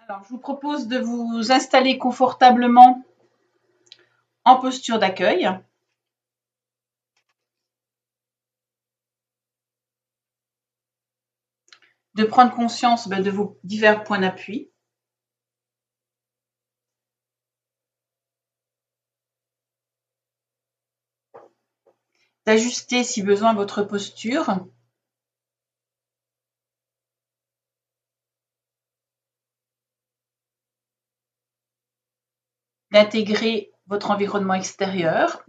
Alors, je vous propose de vous installer confortablement en posture d'accueil. De prendre conscience de vos divers points d'appui. D'ajuster si besoin votre posture. D'intégrer votre environnement extérieur,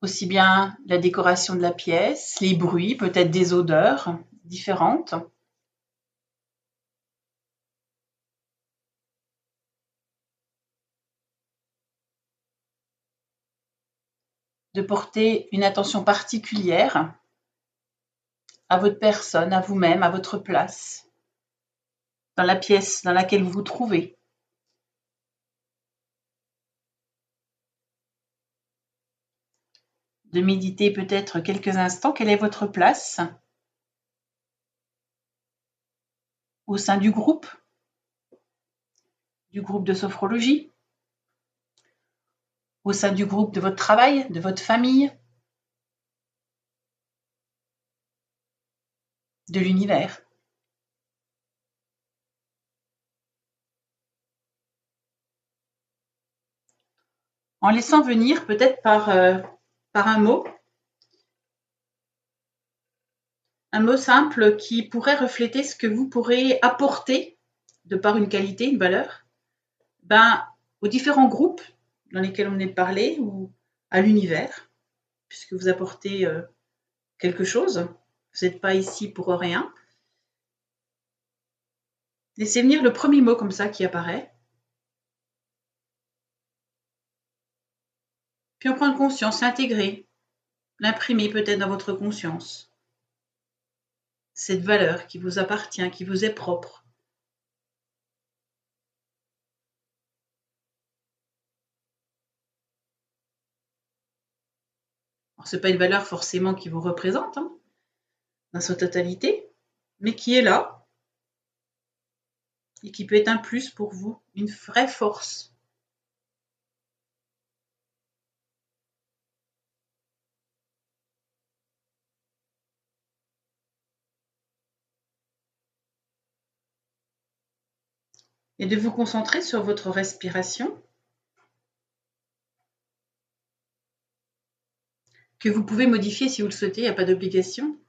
aussi bien la décoration de la pièce, les bruits, peut-être des odeurs différentes. De porter une attention particulière à votre personne, à vous-même, à votre place, dans la pièce dans laquelle vous vous trouvez. De méditer peut-être quelques instants, quelle est votre place au sein du groupe de sophrologie, au sein du groupe de votre travail, de votre famille, de l'univers. En laissant venir peut-être par un mot simple qui pourrait refléter ce que vous pourrez apporter de par une qualité, une valeur, aux différents groupes dans lesquels on est parlé ou à l'univers, puisque vous apportez quelque chose. Vous n'êtes pas ici pour rien. Laissez venir le premier mot comme ça qui apparaît. Puis en prendre conscience, l'intégrer, l'imprimer peut-être dans votre conscience. Cette valeur qui vous appartient, qui vous est propre. Ce n'est pas une valeur forcément qui vous représente dans sa totalité, mais qui est là et qui peut être un plus pour vous, une vraie force. Et de vous concentrer sur votre respiration, que vous pouvez modifier si vous le souhaitez, il n'y a pas d'obligation,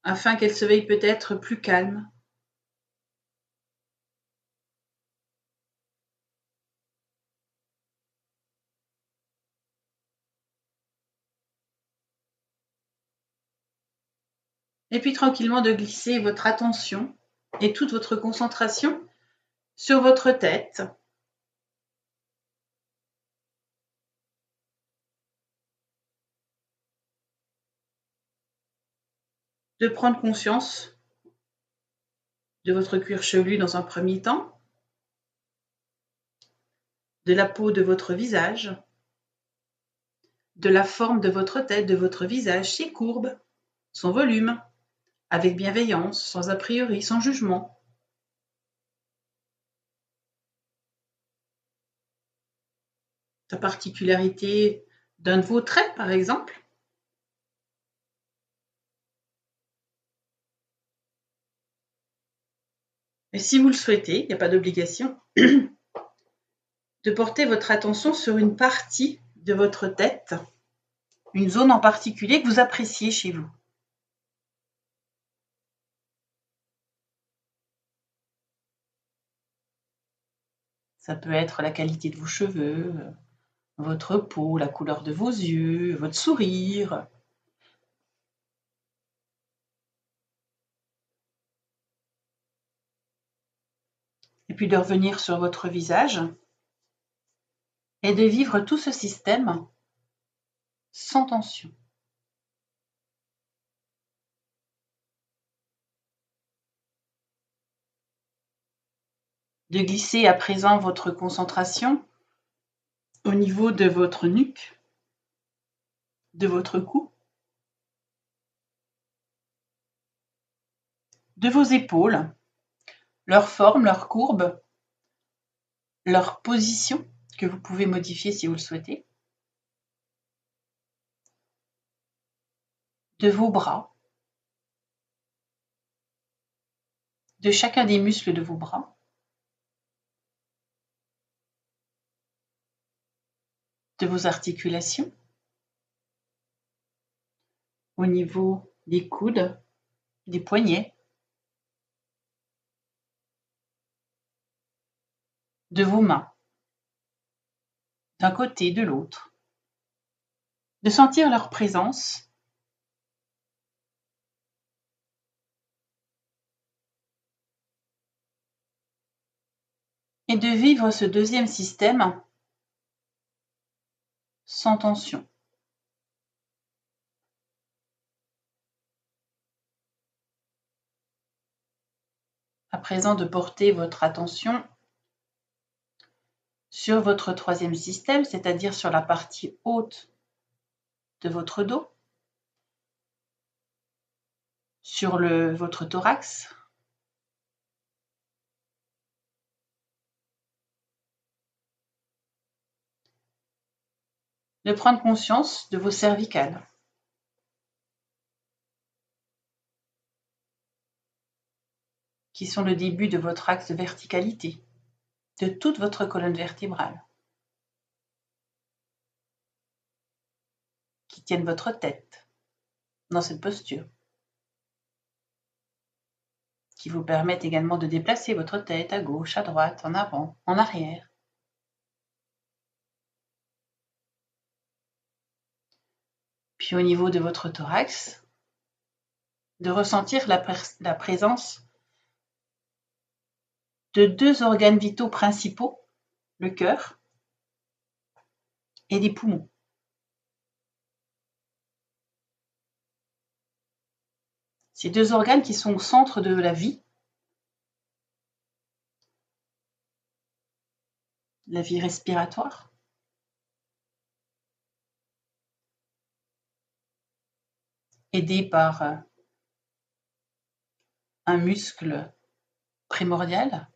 afin qu'elle se veille peut-être plus calme. Et puis tranquillement de glisser votre attention et toute votre concentration sur votre tête. De prendre conscience de votre cuir chevelu dans un premier temps, de la peau de votre visage, de la forme de votre tête, de votre visage, ses courbes, son volume, avec bienveillance, sans a priori, sans jugement. Sa particularité d'un de vos traits, par exemple. Et si vous le souhaitez, il n'y a pas d'obligation, de porter votre attention sur une partie de votre tête, une zone en particulier que vous appréciez chez vous. Ça peut être la qualité de vos cheveux, votre peau, la couleur de vos yeux, votre sourire. Et puis de revenir sur votre visage et de vivre tout ce système sans tension. De glisser à présent votre concentration au niveau de votre nuque, de votre cou, de vos épaules, leur forme, leur courbe, leur position, que vous pouvez modifier si vous le souhaitez, de vos bras, de chacun des muscles de vos bras, de vos articulations, au niveau des coudes, des poignets, de vos mains, d'un côté, de l'autre, de sentir leur présence, et de vivre ce deuxième système sans tension. À présent, de porter votre attention sur votre troisième système, c'est-à-dire sur la partie haute de votre dos, sur votre thorax, de prendre conscience de vos cervicales, qui sont le début de votre axe de verticalité, de toute votre colonne vertébrale, qui tiennent votre tête dans cette posture, qui vous permettent également de déplacer votre tête à gauche, à droite, en avant, en arrière. Puis au niveau de votre thorax, de ressentir la présence de deux organes vitaux principaux, le cœur et les poumons. Ces deux organes qui sont au centre de la vie respiratoire, aidés par un muscle primordial,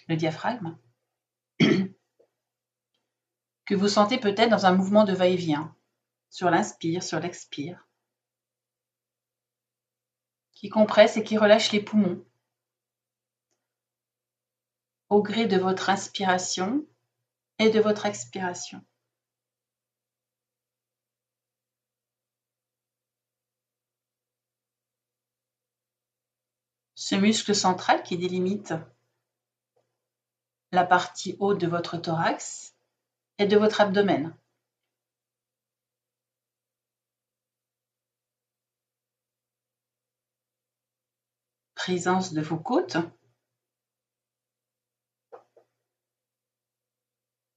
le diaphragme, que vous sentez peut-être dans un mouvement de va-et-vient, sur l'inspire, sur l'expire, qui compresse et qui relâche les poumons au gré de votre inspiration et de votre expiration. Ce muscle central qui délimite la partie haute de votre thorax et de votre abdomen. Présence de vos côtes,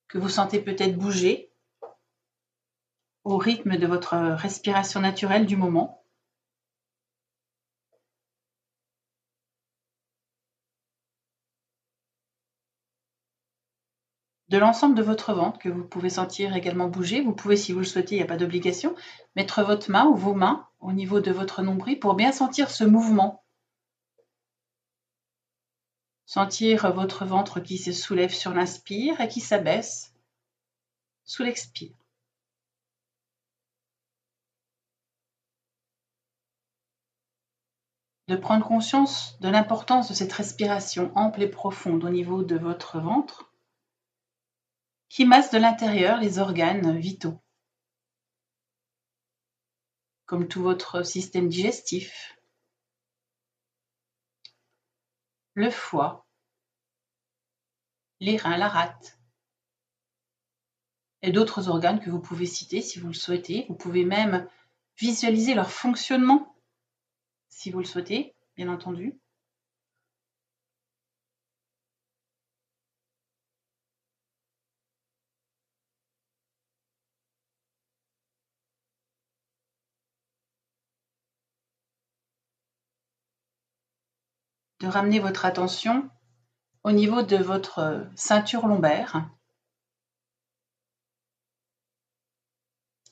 que vous sentez peut-être bouger au rythme de votre respiration naturelle du moment. De l'ensemble de votre ventre que vous pouvez sentir également bouger. Vous pouvez, si vous le souhaitez, il n'y a pas d'obligation, mettre votre main ou vos mains au niveau de votre nombril pour bien sentir ce mouvement. Sentir votre ventre qui se soulève sur l'inspire et qui s'abaisse sous l'expire. De prendre conscience de l'importance de cette respiration ample et profonde au niveau de votre ventre qui masse de l'intérieur les organes vitaux, comme tout votre système digestif, le foie, les reins, la rate, et d'autres organes que vous pouvez citer si vous le souhaitez. Vous pouvez même visualiser leur fonctionnement si vous le souhaitez, bien entendu. De ramener votre attention au niveau de votre ceinture lombaire,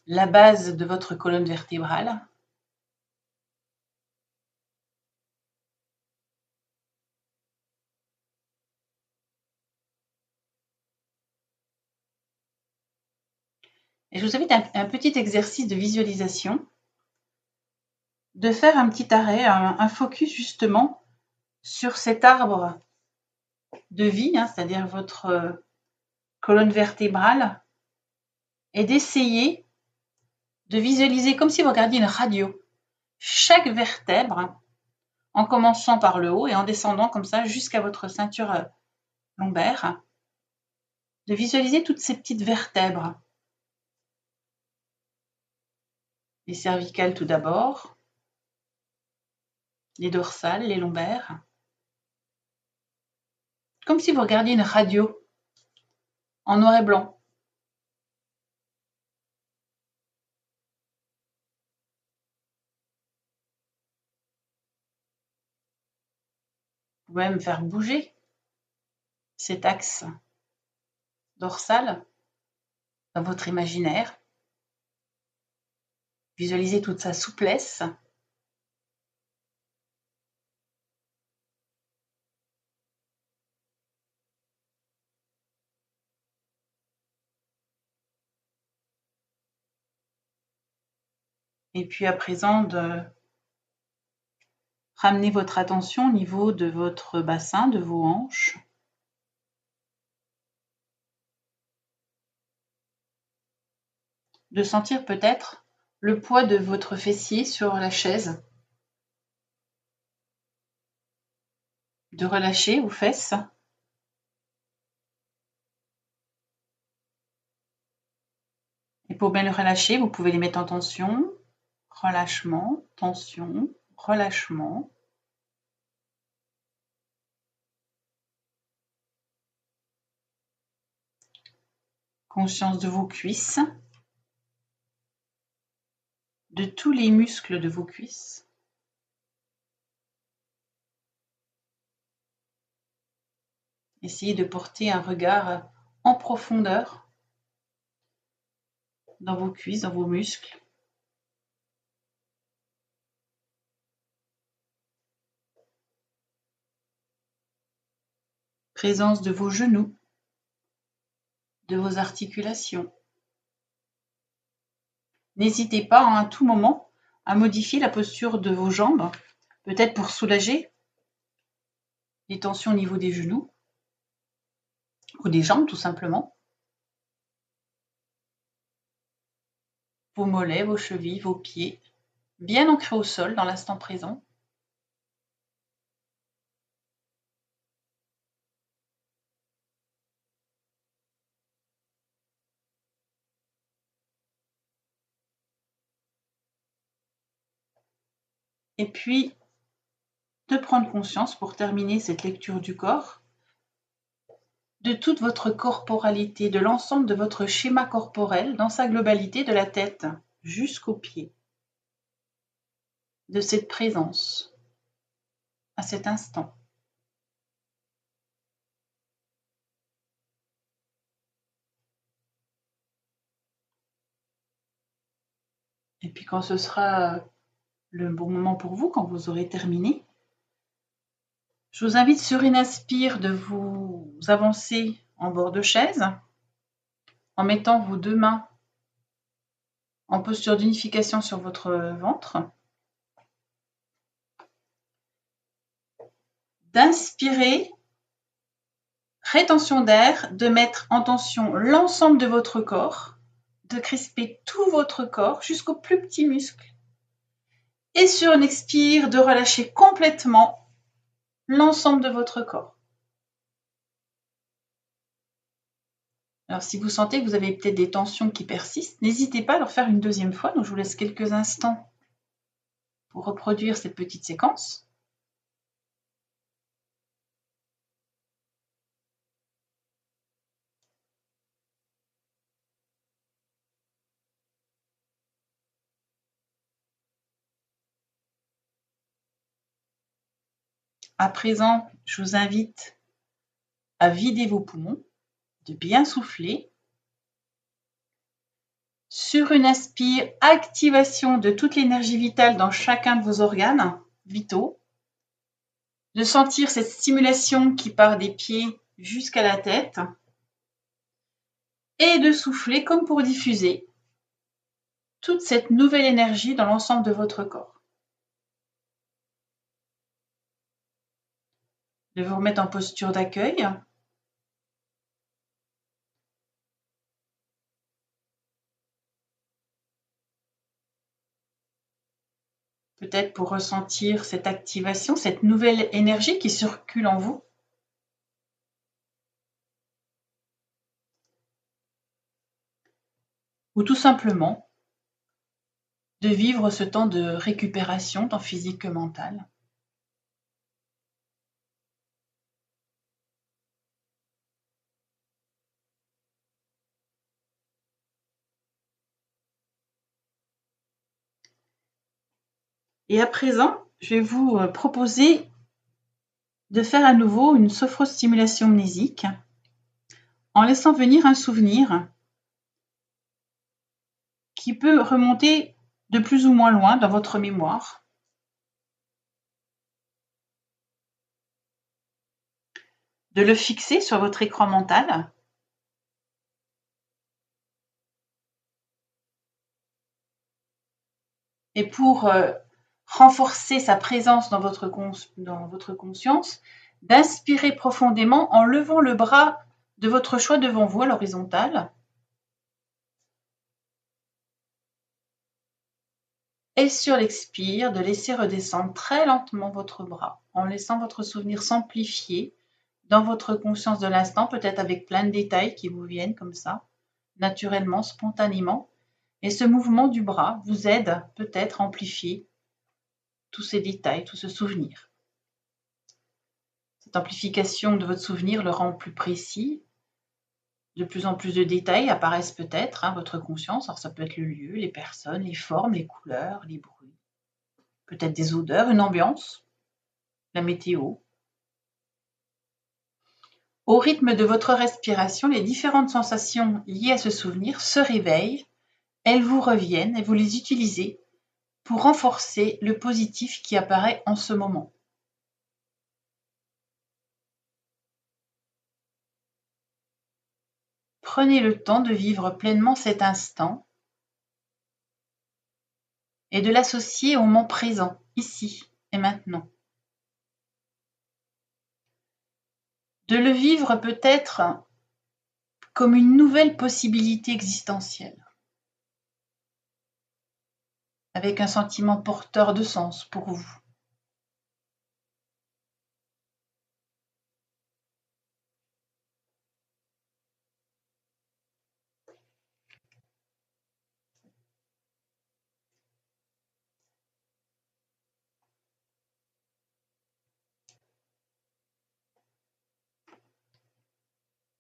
la base de votre colonne vertébrale, Et je vous invite à un petit exercice de visualisation, de faire un petit arrêt, un focus justement sur cet arbre de vie, hein, c'est-à-dire votre colonne vertébrale, et d'essayer de visualiser comme si vous regardiez une radio, chaque vertèbre, en commençant par le haut et en descendant comme ça jusqu'à votre ceinture lombaire, de visualiser toutes ces petites vertèbres. Les cervicales tout d'abord, les dorsales, les lombaires. Comme si vous regardiez une radio en noir et blanc. Vous pouvez même faire bouger cet axe dorsal dans votre imaginaire. Visualisez toute sa souplesse. Et puis à présent, de ramener votre attention au niveau de votre bassin, de vos hanches. De sentir peut-être le poids de votre fessier sur la chaise. De relâcher vos fesses. Et pour bien le relâcher, vous pouvez les mettre en tension. Relâchement, tension, relâchement. Conscience de vos cuisses, de tous les muscles de vos cuisses. Essayez de porter un regard en profondeur dans vos cuisses, dans vos muscles. Présence de vos genoux, de vos articulations. N'hésitez pas à tout moment à modifier la posture de vos jambes, peut-être pour soulager les tensions au niveau des genoux ou des jambes tout simplement. Vos mollets, vos chevilles, vos pieds, bien ancrés au sol dans l'instant présent. Et puis, de prendre conscience, pour terminer cette lecture du corps, de toute votre corporalité, de l'ensemble de votre schéma corporel dans sa globalité, de la tête jusqu'aux pieds, de cette présence à cet instant. Et puis quand ce sera le bon moment pour vous, quand vous aurez terminé, je vous invite sur une inspire de vous avancer en bord de chaise, en mettant vos deux mains en posture d'unification sur votre ventre. D'inspirer, rétention d'air, de mettre en tension l'ensemble de votre corps, de crisper tout votre corps jusqu'aux plus petits muscles. Et sur une expire, de relâcher complètement l'ensemble de votre corps. Alors si vous sentez que vous avez peut-être des tensions qui persistent, n'hésitez pas à le faire une deuxième fois. Donc je vous laisse quelques instants pour reproduire cette petite séquence. À présent, je vous invite à vider vos poumons, de bien souffler. Sur une inspire, activation de toute l'énergie vitale dans chacun de vos organes vitaux. De sentir cette stimulation qui part des pieds jusqu'à la tête. Et de souffler comme pour diffuser toute cette nouvelle énergie dans l'ensemble de votre corps. De vous remettre en posture d'accueil. Peut-être pour ressentir cette activation, cette nouvelle énergie qui circule en vous. Ou tout simplement de vivre ce temps de récupération, tant physique que mental. Et à présent, je vais vous proposer de faire à nouveau une sophrostimulation mnésique en laissant venir un souvenir qui peut remonter de plus ou moins loin dans votre mémoire. De le fixer sur votre écran mental. Et pour renforcer sa présence dans votre conscience, d'inspirer profondément en levant le bras de votre choix devant vous à l'horizontale. Et sur l'expire, de laisser redescendre très lentement votre bras, en laissant votre souvenir s'amplifier dans votre conscience de l'instant, peut-être avec plein de détails qui vous viennent comme ça, naturellement, spontanément. Et ce mouvement du bras vous aide peut-être à amplifier tous ces détails, tout ce souvenir. Cette amplification de votre souvenir le rend plus précis. De plus en plus de détails apparaissent peut-être, votre conscience. Alors ça peut être le lieu, les personnes, les formes, les couleurs, les bruits. Peut-être des odeurs, une ambiance, la météo. Au rythme de votre respiration, les différentes sensations liées à ce souvenir se réveillent, elles vous reviennent et vous les utilisez pour renforcer le positif qui apparaît en ce moment. Prenez le temps de vivre pleinement cet instant et de l'associer au moment présent, ici et maintenant. De le vivre peut-être comme une nouvelle possibilité existentielle, avec un sentiment porteur de sens pour vous.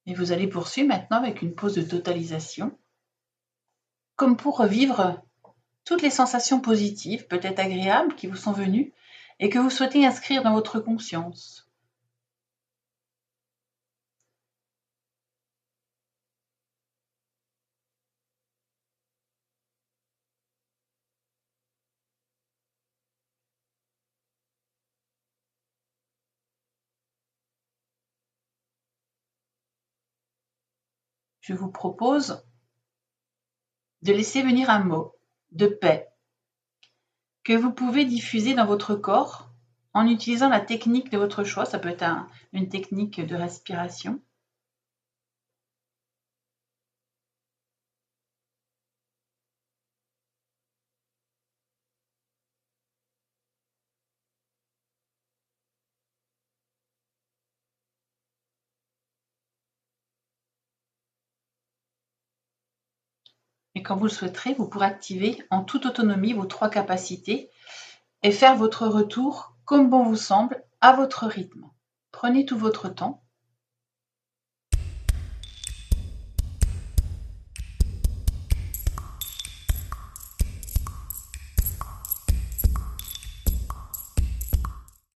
Et vous allez poursuivre maintenant avec une pause de totalisation, comme pour revivre toutes les sensations positives, peut-être agréables, qui vous sont venues et que vous souhaitez inscrire dans votre conscience. Je vous propose de laisser venir un mot de paix que vous pouvez diffuser dans votre corps en utilisant la technique de votre choix. Ça peut être une technique de respiration. Et quand vous le souhaiterez, vous pourrez activer en toute autonomie vos 3 capacités et faire votre retour comme bon vous semble, à votre rythme. Prenez tout votre temps.